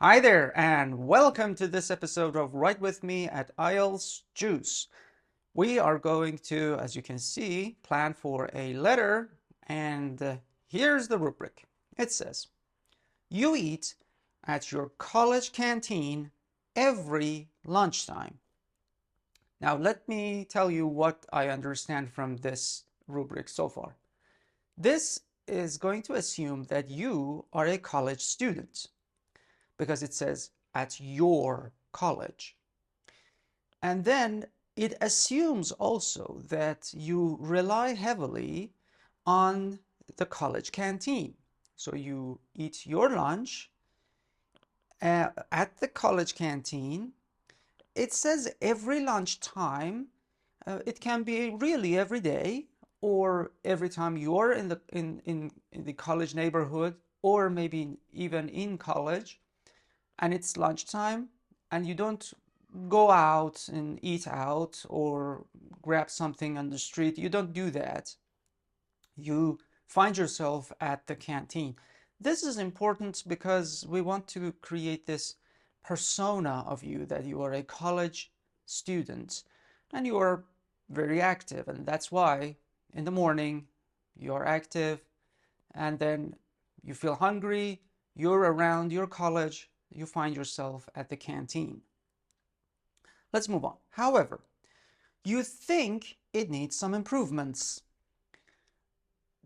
Hi there, and welcome to this episode of Write With Me at IELTS Juice. We are going to, as you can see, plan for a letter, and here's the rubric. It says, you eat at your college canteen every lunchtime. Now, let me tell you what I understand from this rubric so far. This is going to assume that you are a college student, because it says at your college. And then it assumes also that you rely heavily on the college canteen. So you eat your lunch at the college canteen. It says every lunchtime. It can be really every day, or every time you're in the college neighborhood, or maybe even in college and it's lunchtime and you don't go out and eat out or grab something on the street. You don't do that. You find yourself at the canteen. This is important because we want to create this persona of you, that you are a college student and you are very active. And that's why in the morning you're active, and then you feel hungry, you're around your college, you find yourself at the canteen. Let's move on. However, you think it needs some improvements.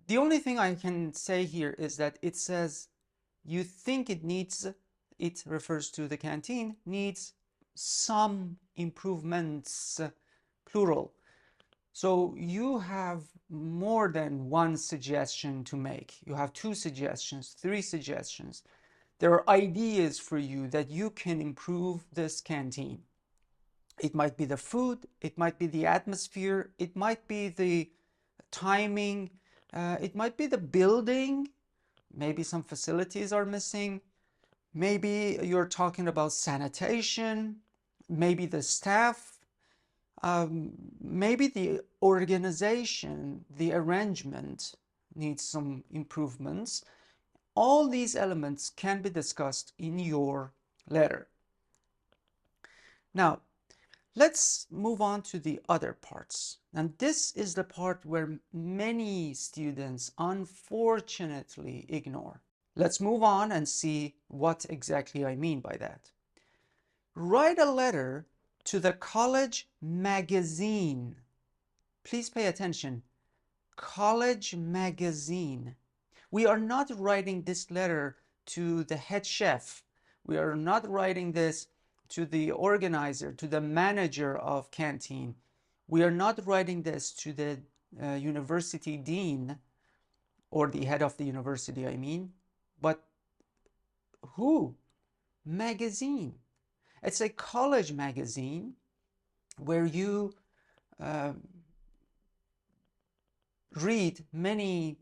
The only thing I can say here is that it says you think it refers to the canteen, needs some improvements, plural. So you have more than one suggestion to make. You have 2 suggestions, 3 suggestions. There are ideas for you that you can improve this canteen. It might be the food, it might be the atmosphere, it might be the timing, it might be the building, maybe some facilities are missing, maybe you're talking about sanitation, maybe the staff, maybe the organization, the arrangement needs some improvements. All these elements can be discussed in your letter. Now, let's move on to the other parts. And this is the part where many students unfortunately ignore. Let's move on and see what exactly I mean by that. Write a letter to the college magazine. Please pay attention. College magazine. We are not writing this letter to the head chef. We are not writing this to the organizer, to the manager of canteen. We are not writing this to the university dean, or the head of the university, I mean. But who? Magazine. It's a college magazine where you read many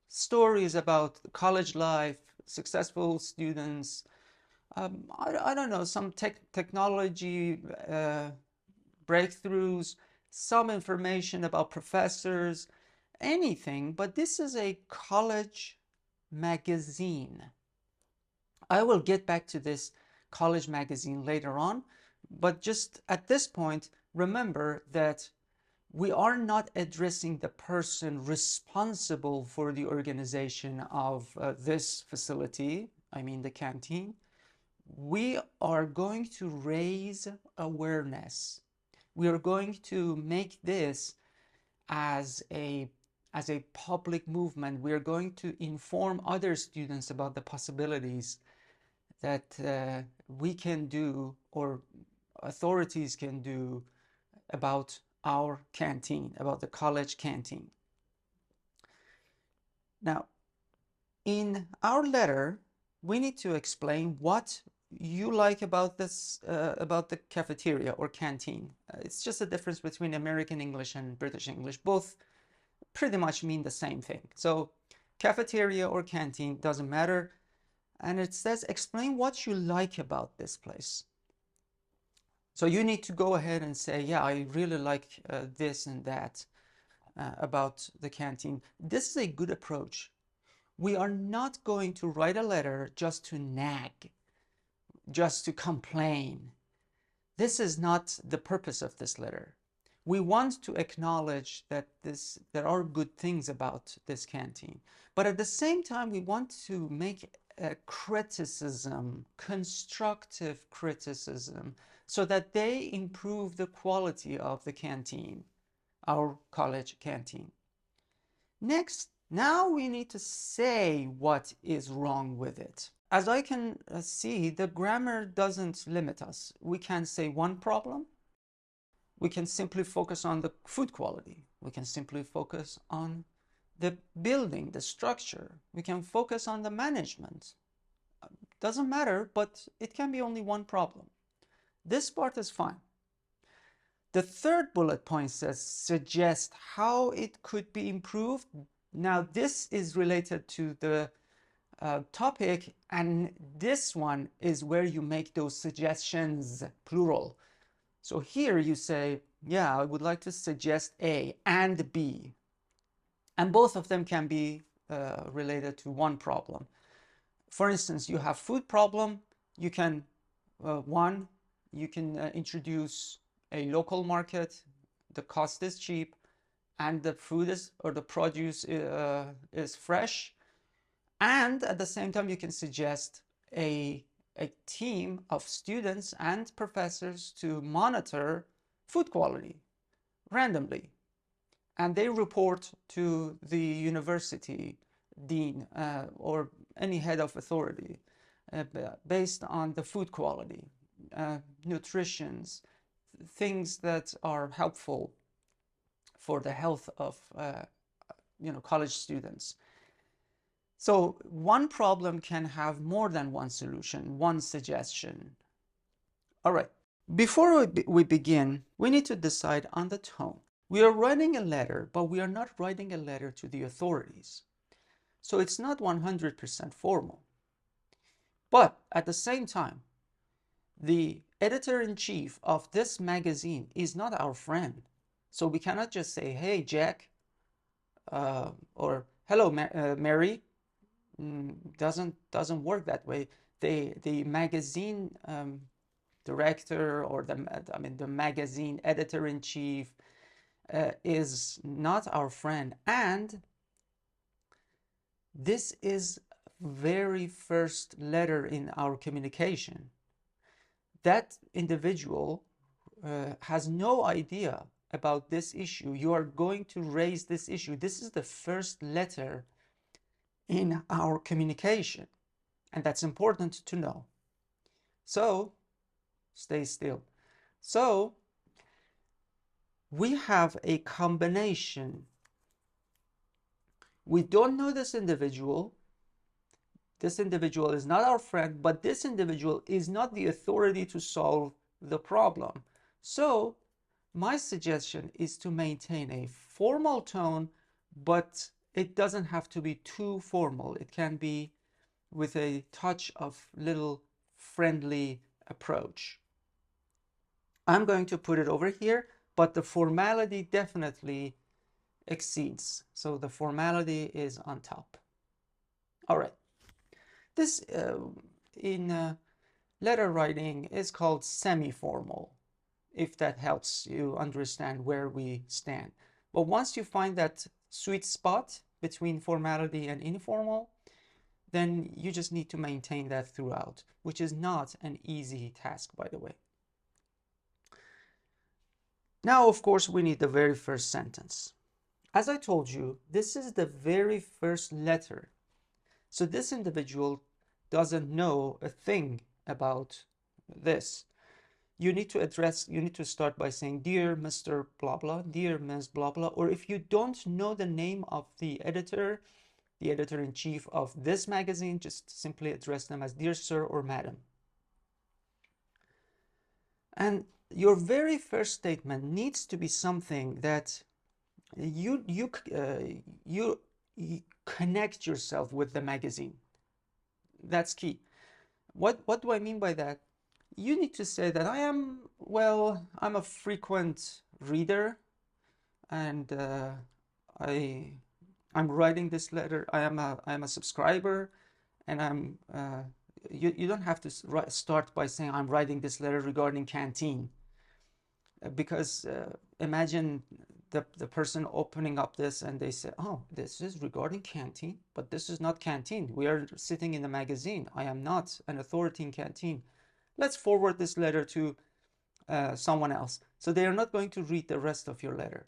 stories about college life, successful students, I don't know, some technology breakthroughs, some information about professors, anything, but this is a college magazine. I will get back to this college magazine later on, but just at this point, remember that we are not addressing the person responsible for the organization of this facility, I mean the canteen. We are going to raise awareness. We are going to make this as a public movement. We are going to inform other students about the possibilities that we can do, or authorities can do, about our canteen, about the college canteen. Now, in our letter, we need to explain what you like about this, about the cafeteria or canteen. It's just a difference between American English and British English. Both pretty much mean the same thing. So cafeteria or canteen doesn't matter. And it says, explain what you like about this place. So you need to go ahead and say, yeah, I really like this and that about the canteen. This is a good approach. We are not going to write a letter just to nag. just to complain. This is not the purpose of this letter. We want to acknowledge that there are good things about this canteen, but at the same time, we want to make a criticism, constructive criticism, so that they improve the quality of the canteen, our college canteen. Next, now we need to say what is wrong with it. As I can see, the grammar doesn't limit us. We can say one problem. We can simply focus on the food quality. We can simply focus on the building, the structure. We can focus on the management. Doesn't matter, but it can be only one problem. This part is fine. The third bullet point says, suggest how it could be improved. Now, this is related to the topic, and this one is where you make those suggestions, plural. So here you say, yeah, I would like to suggest A and B. And both of them can be related to one problem. For instance, you have food problem. You can, introduce a local market. The cost is cheap, and the food is, or the produce is fresh. And at the same time, you can suggest a team of students and professors to monitor food quality randomly. And they report to the university dean or any head of authority based on the food quality, nutritions, things that are helpful for the health of college students. So one problem can have more than one solution, one suggestion. All right, before we begin, we need to decide on the tone. We are writing a letter, but we are not writing a letter to the authorities. So it's not 100% formal. But at the same time, the editor-in-chief of this magazine is not our friend. So we cannot just say, hey, Jack, or hello, Mary. Doesn't work that way. The magazine director, or the magazine editor-in-chief is not our friend, and this is very first letter in our communication. That individual has no idea about this issue. You are going to raise this issue. This is the first letter in our communication, and that's important to know. So stay still. So we have a combination. We don't know this individual. This individual is not our friend, but this individual is not the authority to solve the problem. So my suggestion is to maintain a formal tone, but it doesn't have to be too formal. It can be with a touch of little friendly approach. I'm going to put it over here, but the formality definitely exceeds. So the formality is on top. All right. This in letter writing is called semi-formal, if that helps you understand where we stand. But once you find that sweet spot between formality and informal, then you just need to maintain that throughout, which is not an easy task, by the way. Now, of course, we need the very first sentence. As I told you, this is the very first letter. So this individual doesn't know a thing about this. You need to start by saying, dear Mr. blah blah, dear Ms. blah blah, or if you don't know the name of the editor-in-chief of this magazine, just simply address them as dear sir or madam. And your very first statement needs to be something that you connect yourself with the magazine. That's key. What do I mean by that? You need to say that I'm a frequent reader, and I'm writing this letter. I am a subscriber, and you don't have to start by saying, I'm writing this letter regarding canteen. Because imagine the person opening up this and they say, oh, this is regarding canteen, but this is not canteen. We are sitting in the magazine. I am not an authority in canteen. Let's forward this letter to someone else. So they are not going to read the rest of your letter.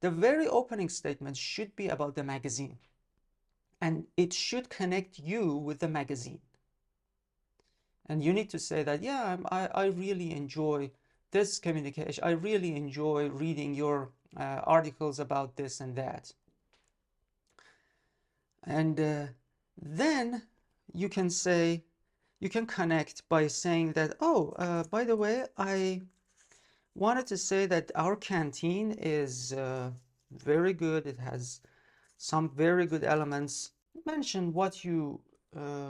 The very opening statement should be about the magazine, and it should connect you with the magazine. And you need to say that, yeah, I really enjoy this communication. I really enjoy reading your articles about this and that. And then you can say, you can connect by saying that, oh, by the way, I wanted to say that our canteen is very good. It has some very good elements. Mention what you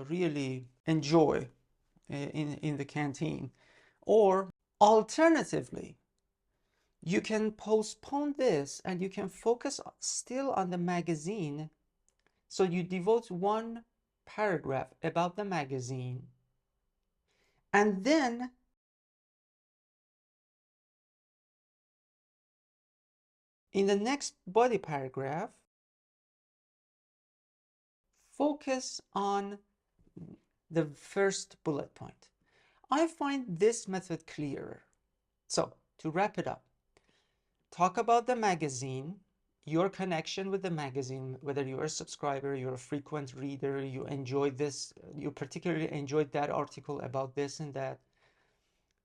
really enjoy in the canteen. Or alternatively, you can postpone this and you can focus still on the magazine. So you devote one paragraph about the magazine, and then in the next body paragraph, focus on the first bullet point. I find this method clearer. So to wrap it up, talk about the magazine, your connection with the magazine, whether you're a subscriber, you're a frequent reader, you enjoyed this, you particularly enjoyed that article about this and that,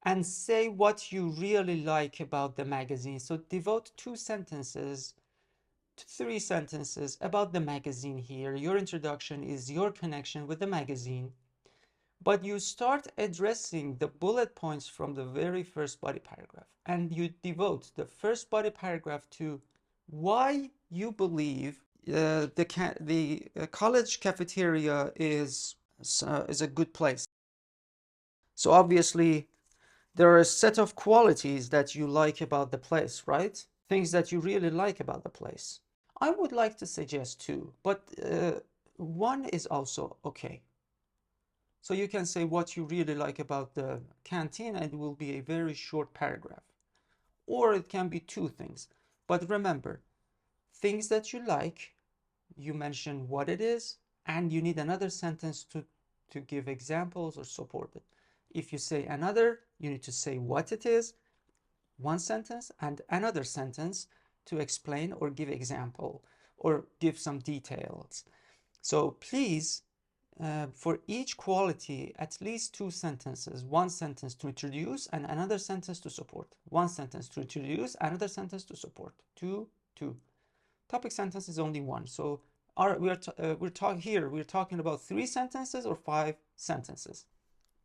and say what you really like about the magazine. So devote 2 sentences to 3 sentences about the magazine here. Your introduction is your connection with the magazine, but you start addressing the bullet points from the very first body paragraph, and you devote the first body paragraph to why you believe the college cafeteria is a good place. So obviously there are a set of qualities that you like about the place, right? Things that you really like about the place. I would like to suggest 2, but 1 is also okay. So you can say what you really like about the canteen, and it will be a very short paragraph. Or it can be 2 things. But remember, things that you like, you mention what it is, and you need another sentence to give examples or support it. If you say another, you need to say what it is, 1 sentence, and another sentence to explain or give example or give some details. So please, for each quality, at least 2 sentences, 1 sentence to introduce and another sentence to support. 1 sentence to introduce, another sentence to support. 2, 2. Topic sentence is only 1. So we're talking about 3 sentences or 5 sentences.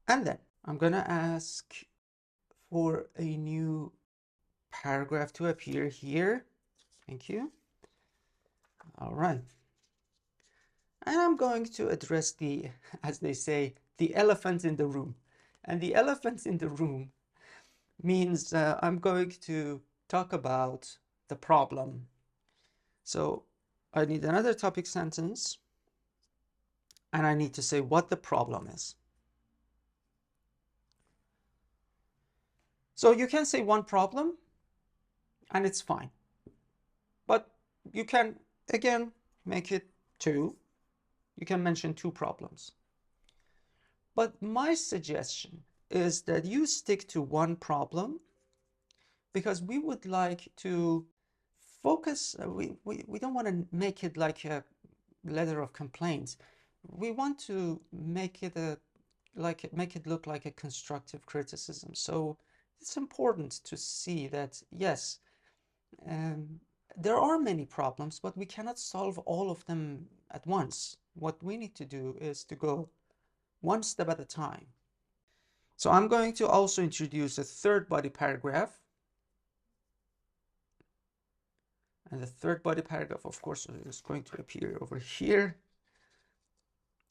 And then I'm gonna ask for a new paragraph to appear here. Thank you. All right. And I'm going to address the, as they say, the elephant in the room. And the elephant in the room means I'm going to talk about the problem. So I need another topic sentence, and I need to say what the problem is. So you can say 1 problem, and it's fine. But you can, again, make it 2. You can mention 2 problems. But my suggestion is that you stick to 1 problem, because we would like to focus. We don't want to make it like a letter of complaints. We want to make it make it look like a constructive criticism. So it's important to see that, yes, there are many problems, but we cannot solve all of them at once. What we need to do is to go 1 step at a time. So I'm going to also introduce a 3rd body paragraph. And the 3rd body paragraph, of course, is going to appear over here,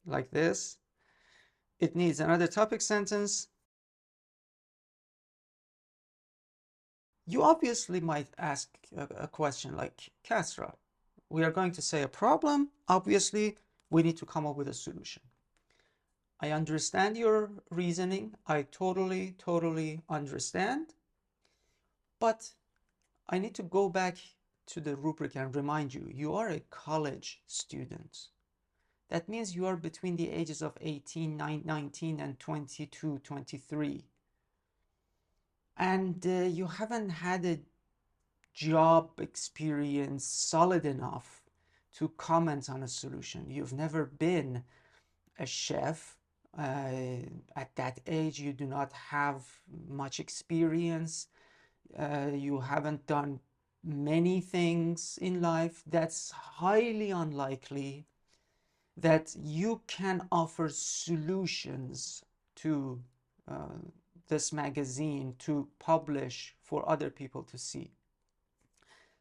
like this. It needs another topic sentence. You obviously might ask a question like, Kasra, we are going to say a problem. Obviously, we need to come up with a solution. I understand your reasoning. I totally understand. But I need to go back to the rubric and remind you, you are a college student. That means you are between the ages of 18, 19, and 22, 23. And you haven't had a job experience solid enough to comment on a solution. You've never been a chef. At that age, you do not have much experience. You haven't done many things in life. That's highly unlikely that you can offer solutions to this magazine to publish for other people to see.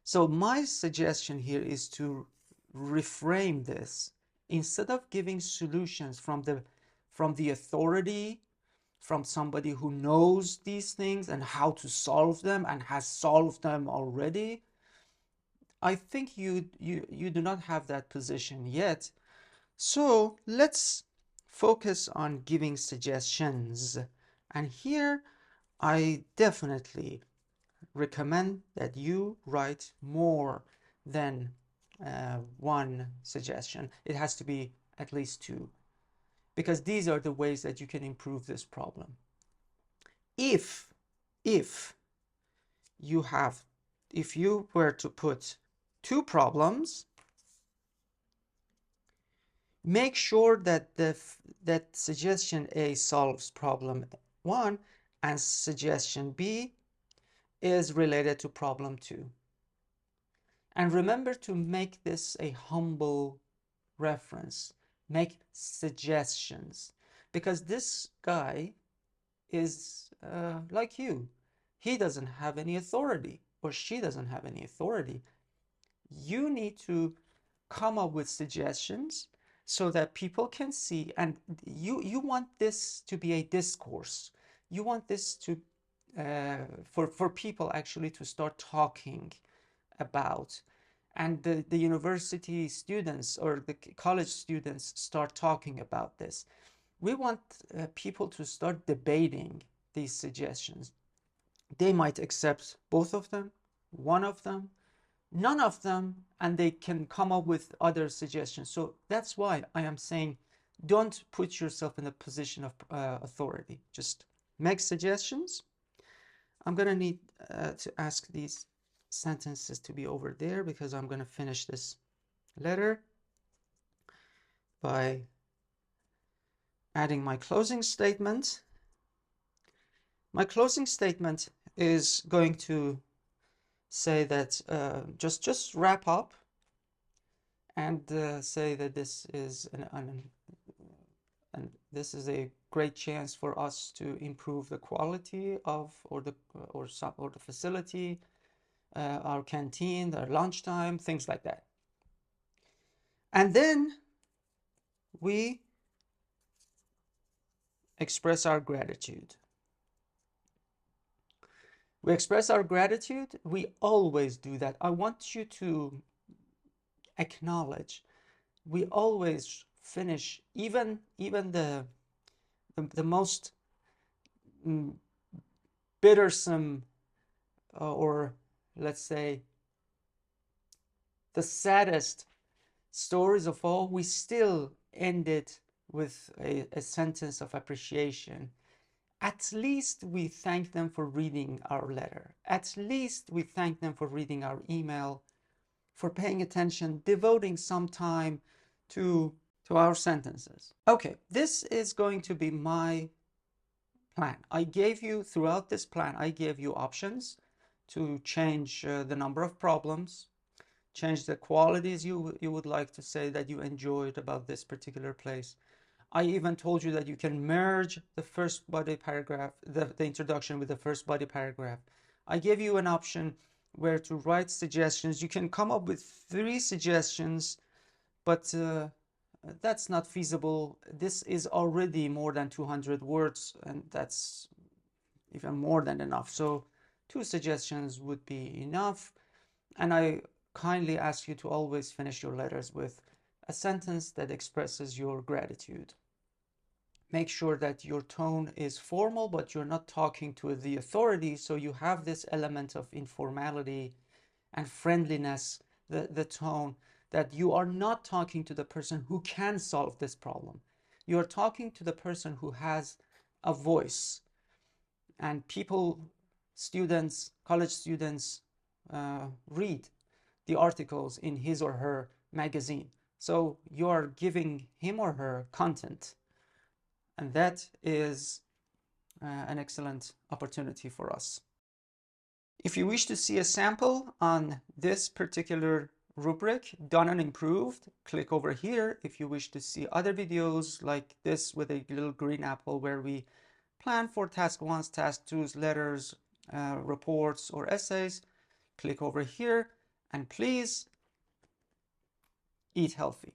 So my suggestion here is to reframe this. Instead of giving solutions from the authority, from somebody who knows these things and how to solve them and has solved them already, I think you do not have that position yet. So let's focus on giving suggestions. And here I definitely recommend that you write more than one suggestion. It has to be at least two, because these are the ways that you can improve this problem. If you were to put two problems, make sure that that suggestion A solves problem 1 and suggestion B is related to problem 2. And remember to make this a humble reference. Make suggestions, because this guy is like you. He doesn't have any authority, or she doesn't have any authority. You need to come up with suggestions so that people can see, and you want this to be a discourse. You want this to for people actually to start talking about, and the university students or the college students start talking about this. We want people to start debating these suggestions. They might accept both of them, one of them, none of them, and they can come up with other suggestions. So that's why I am saying, don't put yourself in a position of authority. Just make suggestions. I'm going to need to ask these sentences to be over there, because I'm going to finish this letter by adding my closing statement. My closing statement is going to say that just wrap up and say that this is this is a great chance for us to improve the quality of or the facility, our canteen, our lunchtime, things like that. And then we express our gratitude. We express our gratitude. We always do that. I want you to acknowledge, we always finish, even the most bittersome or let's say the saddest stories of all, we still end it with a sentence of appreciation. At least we thank them for reading our letter. At least we thank them for reading our email, for paying attention, devoting some time to our sentences. Okay, this is going to be my plan. I gave you, throughout this plan, I gave you options to change the number of problems, change the qualities you would like to say that you enjoyed about this particular place. I even told you that you can merge the first body paragraph, the introduction, with the first body paragraph. I gave you an option where to write suggestions. You can come up with 3 suggestions, but that's not feasible. This is already more than 200 words, and that's even more than enough. So 2 suggestions would be enough. And I kindly ask you to always finish your letters with a sentence that expresses your gratitude. make sure that your tone is formal, but you're not talking to the authority. So you have this element of informality and friendliness, the tone, that you are not talking to the person who can solve this problem. You are talking to the person who has a voice. And people, students, college students, read the articles in his or her magazine. So you are giving him or her content. And that is an excellent opportunity for us. If you wish to see a sample on this particular rubric done and improved, click over here. If you wish to see other videos like this with a little green apple where we plan for task 1s, task 2s, letters, reports, or essays, click over here, and please eat healthy.